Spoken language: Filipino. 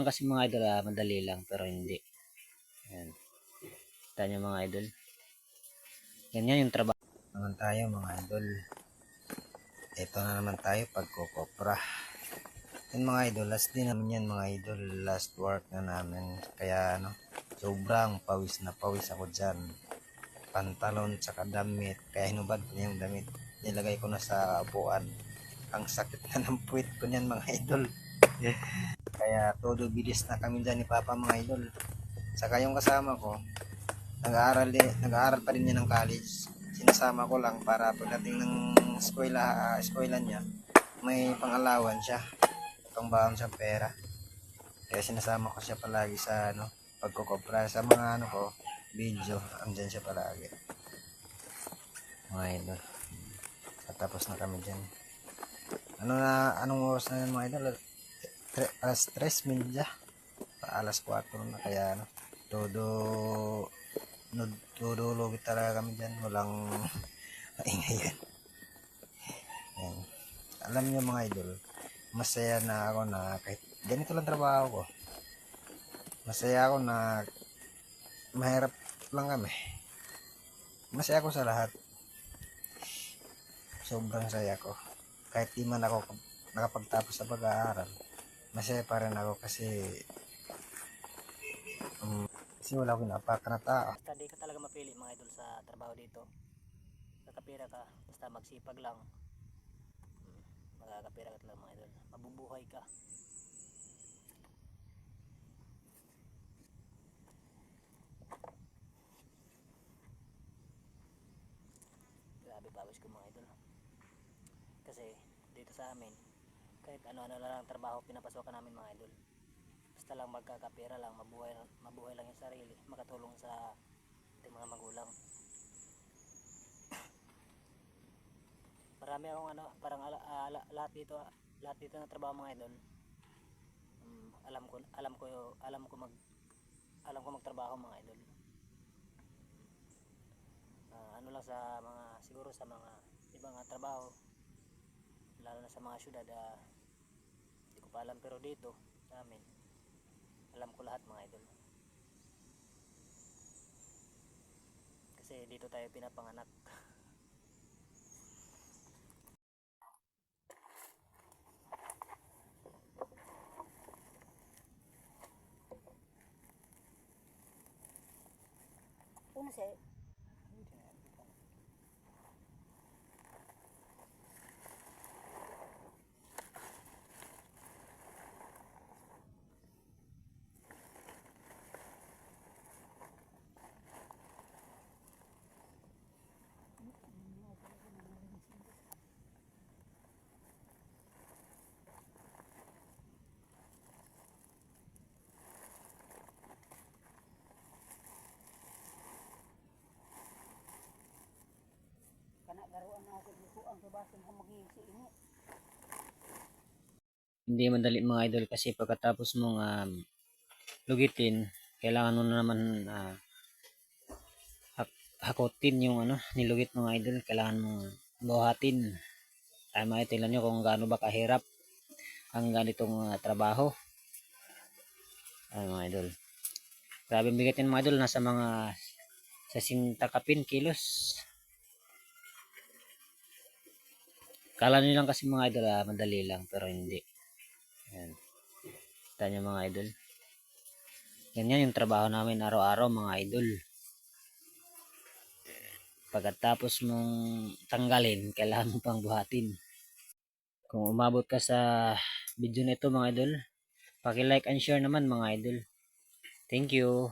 Kasi mga idol, madali lang pero hindi. Ayan. Kita nyo mga idol. Ganyan yung trabaho. Naman tayo mga idol. Ito na naman tayo pagkukopra. Yan mga idol, last din naman yan mga idol. Last work na namin. Kaya sobrang pawis na pawis ako dyan. Pantalon tsaka damit. Kaya hinubad ko yung damit. Nilagay ko na sa upuan. Ang sakit na ng puwit ko niyan mga idol. Kaya todo bilis na kami dyan ni Papa mga idol. Saka yung kasama ko, nag-aaral pa rin niya ng college. Sinasama ko lang para pagdating ng eskwela niya, may pang-alawan siya, pangbaon siya pera. Kaya sinasama ko siya palagi sa pagkukopra sa mga ko, video, andyan siya palagi. Mga idol. Tapos na kami dyan. Anong oras na yun mga idol? Alas 3:30. Alas 4 na kaya todo lobit talaga kami dyan. Walang maingay yan. Yan. Alam niyo mga idol, masaya na ako na kahit ganito lang trabaho ko. Masaya ako na mahirap lang kami. Masaya ako sa lahat. Sobrang saya ko. Kahit di man ako nakapagtapos sa pag-aaral, masaya pa rin ako kasi wala akong napakan na tao. Basta di ka talaga mapili mga idol sa trabaho dito. Kakapira ka, basta magsipag lang. Makakapira ka talaga mga idol. Mabubuhay ka. Grabe pawis ko mga idol. Kasi dito sa amin, kahit ano-ano lang trabaho pinapasokan namin mga idol. Basta lang magkakapira lang, mabuhay lang yung sarili, makatulong sa ating mga magulang. Marami akong parang lahat dito na trabaho mga idol. Alam ko magtrabaho mga idol. Ano lang sa mga siguro sa mga ibang trabaho, lalo na sa mga syudad, hindi ko pa alam, pero dito sa amin alam ko lahat mga idol. Kasi dito tayo pinapanganak. Una sa laruan na ako dito ang kabasan ko mag-iisi ini. Hindi madali mga idol kasi pagkatapos mong lugitin, kailangan mo na naman hakutin yung nilugit mga idol. Kailangan mong buhatin. Ay makitilan nyo kung gaano ba kahirap ang ganitong trabaho. Ay mga idol, grabe bigatin mga idol, nasa mga 60 kilos. Kala nyo lang kasi mga idol, madali lang pero hindi. Ayan. Kita nyo mga idol. Ganyan yung trabaho namin araw-araw mga idol. Pagkatapos mong tanggalin, kailangan mo pang buhatin. Kung umabot ka sa video na ito mga idol, paki-like and share naman mga idol. Thank you.